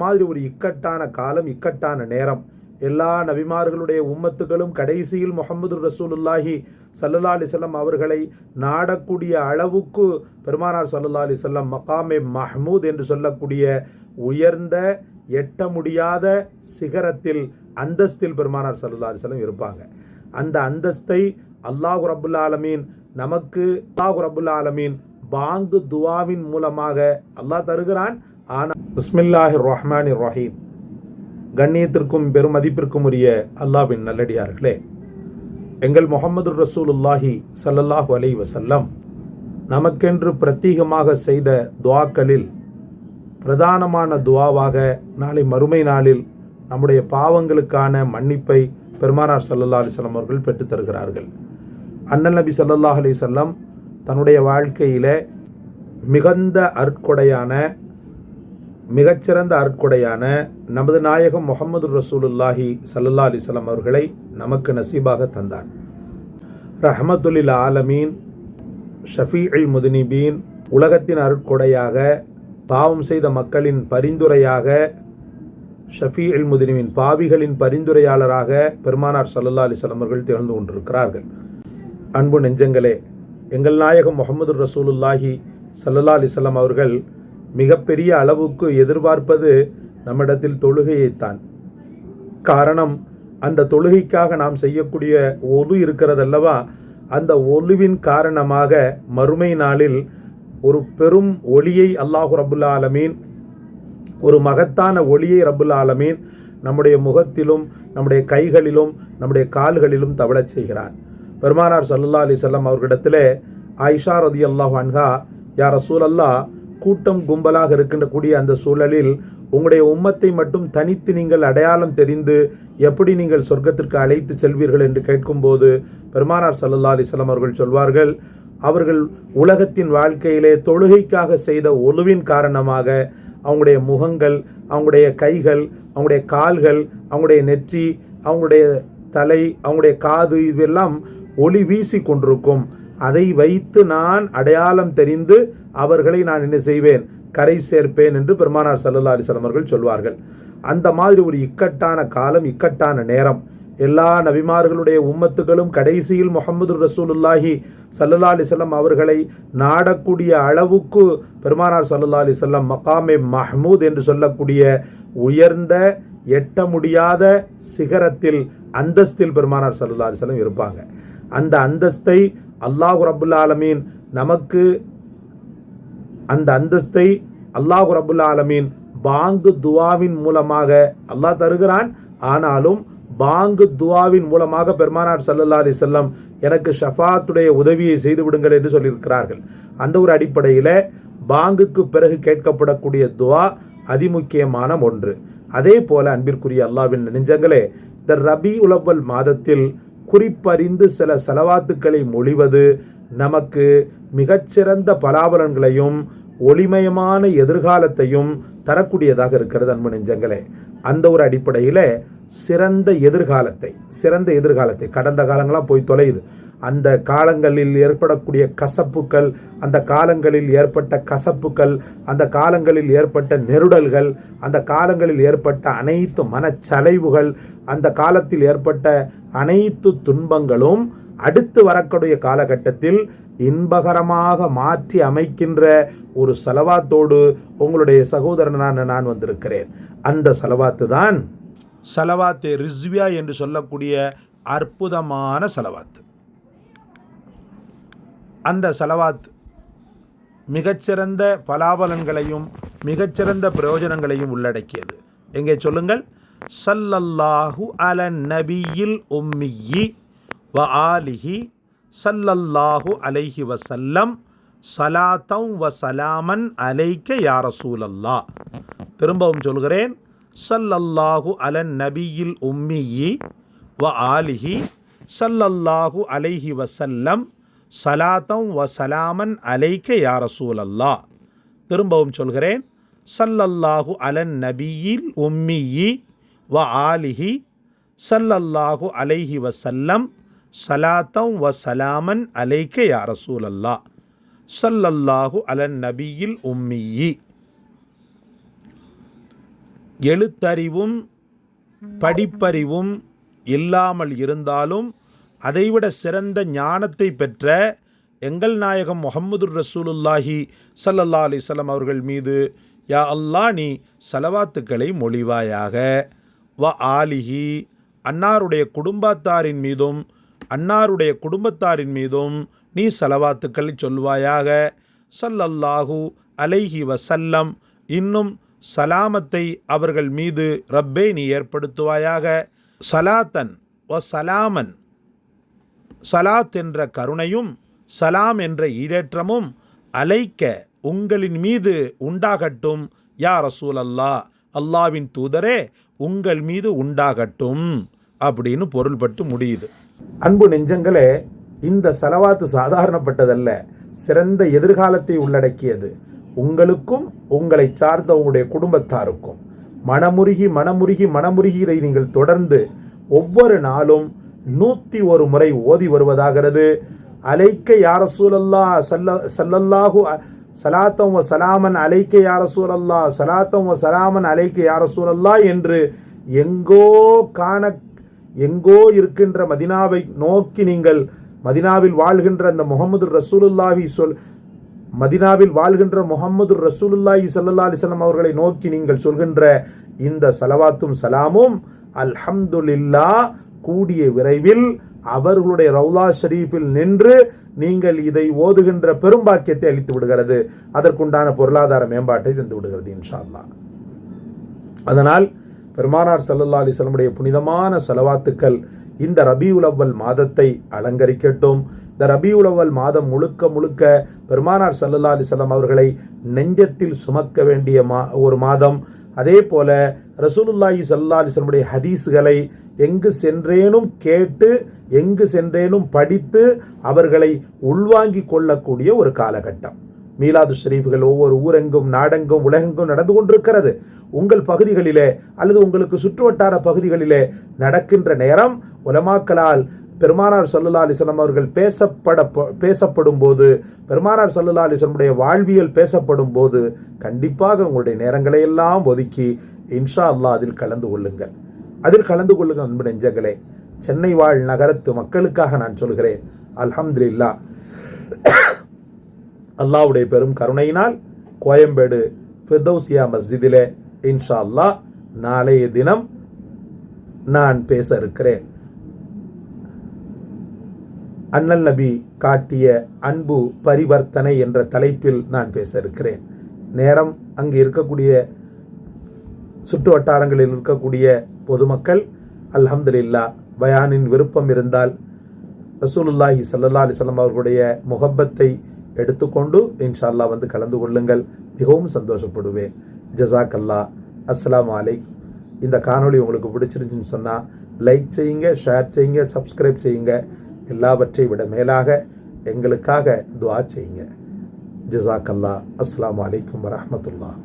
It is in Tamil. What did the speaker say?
மாதிரி ஒரு இக்கட்டான காலம், இக்கட்டான நேரம். எல்லா நபிமார்களுடைய உம்மத்துகளும் கடைசியில் முஹம்மது ரசூலுல்லாஹி ஸல்லல்லாஹு அலைஹி வஸல்லம் அவர்களை நாடக்கூடிய அளவுக்கு பெருமானார் ஸல்லல்லாஹு அலைஹி வஸல்லம் மகாமே மஹ்மூத் என்று சொல்லக்கூடிய உயர்ந்த எட்ட முடியாத சிகரத்தில், அந்தஸ்தில் பெருமானார் ஸல்லல்லாஹு அலைஹி வஸல்லம் இருப்பாங்க. அந்த அந்தஸ்தை அல்லாஹ் ரப்புல் ஆலமீன் நமக்கு பாங்கு துவாவின் மூலமாக அல்லாஹ் தருகிறான். ஆனால் பிஸ்மில்லாஹிர் ரஹ்மானிர் ரஹீம். கண்ணியத்திற்கும் பெருமதிப்பிற்கும் உரிய அல்லாஹ்வின் நல்லடியார்களே, எங்கள் முஹம்மது ரசூலுல்லாஹி ஸல்லல்லாஹு அலைஹி வஸல்லம் நமக்கென்று பிரத்யேகமாக செய்த துஆக்களில் பிரதானமான துஆவாக நாளை மறுமை நாளில் நம்முடைய பாவங்களுக்கான மன்னிப்பை பெருமானார் ஸல்லல்லாஹு அலைஹி வஸல்லம் அவர்கள் பெற்றுத் தருகிறார்கள். அண்ணல் நபி ஸல்லல்லாஹு அலைஹி வஸல்லம் தன்னுடைய வாழ்க்கையில் மிகச்சிறந்த அருட்கொடையான நமது நாயகம் முஹம்மது ரசூலுல்லாஹி ஸல்லல்லாஹு அலைஹி வஸல்லம் அவர்களை நமக்கு நசீபாக தந்தான். ரஹ்மத்துல் ஆலமீன், ஷஃபீஉல் முதுனிபீன், உலகத்தின் அருட்கொடையாக, பாவம் செய்த மக்களின் பரிந்துரையாக, ஷஃபீஉல் முதுனிபீன் பாவிகளின் பரிந்துரையாளராக பெருமானார் ஸல்லல்லாஹு அலைஹி வஸல்லம் அவர்கள் திகழ்ந்து கொண்டிருக்கிறார்கள். அன்பு நெஞ்சங்களே, எங்கள் நாயகம் முஹம்மது ரசூலுல்லாஹி ஸல்லல்லாஹு அலைஹி வஸல்லம் அவர்கள் மிகப்பெரிய அளவுக்கு எதிர்பார்ப்பது நம்மிடத்தில் தொழுகையைத்தான். காரணம், அந்த தொழுகைக்காக நாம் செய்யக்கூடிய ஒலு இருக்கிறதல்லவா, அந்த ஒலுவின் காரணமாக மறுமை நாளில் ஒரு பெரும் ஒளியை அல்லாஹு ரப்புல் ஆலமீன், ஒரு மகத்தான ஒளியை ரப்புல் ஆலமீன் நம்முடைய முகத்திலும், நம்முடைய கைகளிலும், நம்முடைய கால்களிலும் தவழச் செய்கிறான். பெருமானார் ஸல்லல்லாஹு அலைஹி வஸல்லம் அவர்களிடத்தில் ஆயிஷா ரலியல்லாஹு அன்ஹா, யா ரசூலல்லாஹ், கூட்டம் கும்பலாக இருக்கின்றக்கூடிய அந்த சூழலில் உங்களுடைய உம்மத்தை மட்டும் தனித்து நீங்கள் அடையாளம் தெரிந்து எப்படி நீங்கள் சொர்க்கத்திற்கு அழைத்து செல்வீர்கள் என்று கேட்கும்போது பெருமானார் ஸல்லல்லாஹு அலைஹி வஸல்லம் அவர்கள் சொல்வார்கள், அவர்கள் உலகத்தின் வாழ்க்கையிலே தொழுகைக்காக செய்த ஒலுவின் காரணமாக அவங்களுடைய முகங்கள், அவங்களுடைய கைகள், அவங்களுடைய கால்கள், அவங்களுடைய நெற்றி, அவங்களுடைய தலை, அவங்களுடைய காது, இதுவெல்லாம் ஒளி வீசி கொண்டிருக்கும். அதை வைத்து நான் அடையாளம் தெரிந்து அவர்களை நான் என்ன செய்வேன், கரை சேர்ப்பேன் என்று பெருமானார் ஸல்லல்லாஹு அலைஹி வஸல்லம் அவர்கள் சொல்வார்கள். அந்த மாதிரி ஒரு இக்கட்டான காலம், இக்கட்டான நேரம். எல்லா நபிமார்களுடைய உம்மத்துகளும் கடைசியில் முஹம்மது ரசூலுல்லாஹி ஸல்லல்லாஹு அலைஹி வஸல்லம் அவர்களை நாடக்கூடிய அளவுக்கு பெருமானார் ஸல்லல்லாஹு அலைஹி வஸல்லம் மகாமே மஹ்மூத் என்று சொல்லக்கூடிய உயர்ந்த எட்ட முடியாத சிகரத்தில், அந்தஸ்தில் பெருமானார் ஸல்லல்லாஹு அலைஹி வஸல்லம் இருப்பாங்க. அந்த அந்தஸ்தை அல்லாஹ் ரப்புல் ஆலமீன் நமக்கு, அந்த அந்தஸ்தை அல்லாஹ் ரப்புல் ஆலமீன் பாங்கு துவாவின் மூலமாக அல்லாஹ் தருகிறான். ஆனாலும் பாங்கு துவாவின் மூலமாக பெருமானார் ஸல்லல்லாஹு அலைஹி வஸல்லம் எனக்கு ஷஃபாத்துடைய உதவியை செய்து விடுங்கள் என்று சொல்லியிருக்கிறார்கள். அந்த ஒரு அடிப்படையில் பாங்குக்கு பிறகு கேட்கப்படக்கூடிய துவா அதிமுக்கியமான ஒன்று. அதே போல அன்பிற்குரிய அல்லாஹ்வின் நெஞ்சங்களே, இந்த ரபீஉல் அவ்வல் மாதத்தில் குறிப்பறிந்து சில ஸலவாத்துக்களை மொழிவது நமக்கு மிகச்சிறந்த பலாபலன்களையும் ஒளிமயமான எதிர்காலத்தையும் தரக்கூடியதாக இருக்கிறது. அன்பு நெஞ்சங்களே, அந்த ஒரு அடிப்படையில் சிறந்த எதிர்காலத்தை கடந்த காலங்களாம் போய் தொலையுது. அந்த காலங்களில் ஏற்படக்கூடிய கசப்புக்கள், அந்த காலங்களில் ஏற்பட்ட கசப்புக்கள், அந்த காலங்களில் ஏற்பட்ட நெருடல்கள், அந்த காலங்களில் ஏற்பட்ட அனைத்து மனச்சலைவுகள், அந்த காலத்தில் ஏற்பட்ட அனைத்து துன்பங்களும் அடுத்து வரக்கூடிய காலகட்டத்தில் இன்பகரமாக மாற்றி அமைக்கின்ற ஒரு சலவாத்தோடு உங்களுடைய சகோதரனான நான் வந்திருக்கிறேன். அந்த சலவாத்து தான் சலவாத்தே ரிஸ்வியா என்று சொல்லக்கூடிய அற்புதமான சலவாத்து. அந்த சலவாத் மிகச்சிறந்த பலாபலன்களையும் மிகச்சிறந்த பிரயோஜனங்களையும் உள்ளடக்கியது. எங்கே சொல்லுங்கள், ஸல்லல்லாஹு அலன் நபியில் உம்மியி வ ஆலிஹி ஸல்லல்லாஹு அலைஹி வஸல்லம் ஸலாத்தம் வ ஸலாமன் அலைக்க யா ரசூலல்லாஹ். திரும்பவும் சொல்கிறேன், ஸல்லல்லாஹு அலன் நபியில் உம்மியி வ ஆலிஹி ஸல்லல்லாஹு அலைஹி வஸல்லம் ஸலாத்தம் வ ஸலாமன் அலைக்க யா ரசூலல்லாஹ். திரும்பவும் சொல்கிறேன், ஸல்லல்லாஹு அலன் நபியில் உம்மியி வ ஆலிஹி ஸல்லல்லாஹு அலைஹி வஸல்லம் ஸலாத்தம் வ ஸலாமன் அலைக்க யா ரசூலல்லாஹ். ஸல்லல்லாஹு அலன் நபியில் உம்மியி. எழுத்தறிவும் படிப்பறிவும் இல்லாமல் இருந்தாலும் அதைவிட சிறந்த ஞானத்தை பெற்ற எங்கள் நாயகம் முஹம்மதுர் ரசூலுல்லாஹி ஸல்லல்லாஹு அலைஹி வஸல்லம் அவர்கள் மீது யா அல்லாஹ் நீ ஸலவாத்துக்களை மொழிவாயாக. வ ஆலிஹி, அன்னாருடைய குடும்பத்தாரின் மீதும் நீ ஸலவாத்துக்களை சொல்வாயாக. ஸல்லல்லாஹு அலைஹி வஸல்லம், இன்னும் சலாமத்தை அவர்கள் மீது ரப்பே நீ ஏற்படுத்துவாயாக. சலாத்தன் வ சலாமன், சலாத் என்ற கருணையும் சலாம் என்ற ஈடேற்றமும் அலைக்க உங்களின் மீது உண்டாகட்டும் யா ரசூல் அல்லாஹ், அல்லாவின் தூதரே உங்கள் மீது உண்டாகட்டும் அப்படின்னு பொருள்பட்டு முடியுது. அன்பு நெஞ்சங்களே, இந்த சலவாத்து சாதாரணப்பட்டதல்ல, சிறந்த எதிர்காலத்தை உள்ளடக்கியது. உங்களுக்கும் உங்களை சார்ந்த உங்களுடைய குடும்பத்தாருக்கும் மனமுருகி இதை நீங்கள் தொடர்ந்து ஒவ்வொரு நாளும் 101 முறை ஓதி வருவதாகிறது. அலைக்க யா ரசூலல்லாஹ் ஸல்லல்லாஹு சலாத்தம் வ சலாமன் அலைக்க யா ரசூலல்லாஹ், சலாத்தம் வ சலாமன் அலைக்க யா ரசூலல்லாஹ் என்று எங்கோ இருக்கின்ற மதினாவை நோக்கி நீங்கள் மதினாவில் வாழ்கின்ற அந்த மதினாவில் வாழ்கின்ற முஹம்மது ரசூலுல்லாஹி ஸல்லல்லாஹு அலைஹி வஸல்லம் அவர்களை நோக்கி நீங்கள் சொல்கின்ற இந்த சலவாத்தும் சலாமும் அல்ஹம்துலில்லாஹ் கூடிய விரைவில் அவர்களுடைய ரவுலா ஷரீஃபில் நின்று நீங்கள் இதை ஓதுகின்ற பெரும்பாக்கியத்தை அளித்து விடுகிறது. அதற்குண்டான பொருளாதார மேம்பாட்டை தந்து விடுகிறது இன்ஷா அல்லாஹ். அதனால் பெருமானார் ஸல்லல்லாஹு அலைஹி வஸல்லம் புனிதமான ஸலவாத்துக்கள் இந்த ரபீஉல் அவ்வல் மாதத்தை அலங்கரிக்கட்டும். இந்த ரபீஉல் அவ்வல் மாதம் முழுக்க பெருமானார் ஸல்லல்லாஹு அலைஹி வஸல்லம் அவர்களை நெஞ்சத்தில் சுமக்க வேண்டிய ஒரு மாதம். அதே போல ரசூலுல்லாஹி ஸல்லல்லாஹு அலைஹி வஸல்லம் ஹதீஸ்களை எங்கு சென்றேனும் கேட்டு எங்கு சென்றேனும் படித்து அவர்களை உள்வாங்கிக் கொள்ளக்கூடிய ஒரு காலகட்டம். மீலாது ஷரீஃப்கள் ஒவ்வொரு ஊரெங்கும் நாடெங்கும் உலகெங்கும் நடந்து கொண்டிருக்கிறது. உங்கள் பகுதிகளிலே அல்லது உங்களுக்கு சுற்றுவட்டார பகுதிகளிலே நடக்கின்ற நேரம் உலமாக்களால் பெருமானார் ஸல்லல்லாஹு அலைஹி வஸல்லம் அவர்கள் பேசப்படும் போது, பெருமானார் ஸல்லல்லாஹு அலைஹி வஸல்லம் வாழ்வியல் பேசப்படும் போது கண்டிப்பாக உங்களுடைய நேரங்களை எல்லாம் ஒதுக்கி இன்ஷா அல்லாஹ் அதில் கலந்து கொள்ளுங்கள். அன்பு நெஞ்சங்களே. சென்னை வாழ் நகரத்து மக்களுக்காக நான் சொல்கிறேன், அல்ஹம்துலில்லாஹ், அல்லாஹ்வுடைய பெரும் கருணையினால் கோயம்பேடு ஃபிர்தௌசியா மஸ்ஜிதிலே இன்ஷா அல்லாஹ் நாளைய தினம் நான் பேச இருக்கிறேன். அண்ணல் நபி காட்டிய அன்பு பரிவர்த்தனை என்ற தலைப்பில் நான் பேச இருக்கிறேன். நேரம் அங்கு இருக்கக்கூடிய சுற்று வட்டாரங்களில் இருக்கக்கூடிய பொதுமக்கள் அல்ஹம்துலில்லாஹ் பயானின் விருப்பம் இருந்தால் ரசூலுல்லாஹி ஸல்லல்லாஹு அலைஹி வஸல்லம் அவர்களுடைய முஹப்பத்தை எடுத்துக்கொண்டு இன்ஷா அல்லாஹ் வந்து கலந்து கொள்ளுங்கள். மிகவும் சந்தோஷப்படுவேன். ஜஸாக்கல்லாஹ். அஸ்ஸலாமு அலைக்கும். இந்த காணொளி உங்களுக்கு பிடிச்சிருந்துச்சுன்னு சொன்னால் லைக் செய்யுங்க, ஷேர் செய்யுங்க, சப்ஸ்கிரைப் செய்யுங்க. எல்லாவற்றை விட மேலாக எங்களுக்காக துஆ செய்யுங்க. ஜஸாக்கல்லாஹ். அஸ்ஸலாமு அலைக்கும் வரஹ்மத்துல்லாஹ்.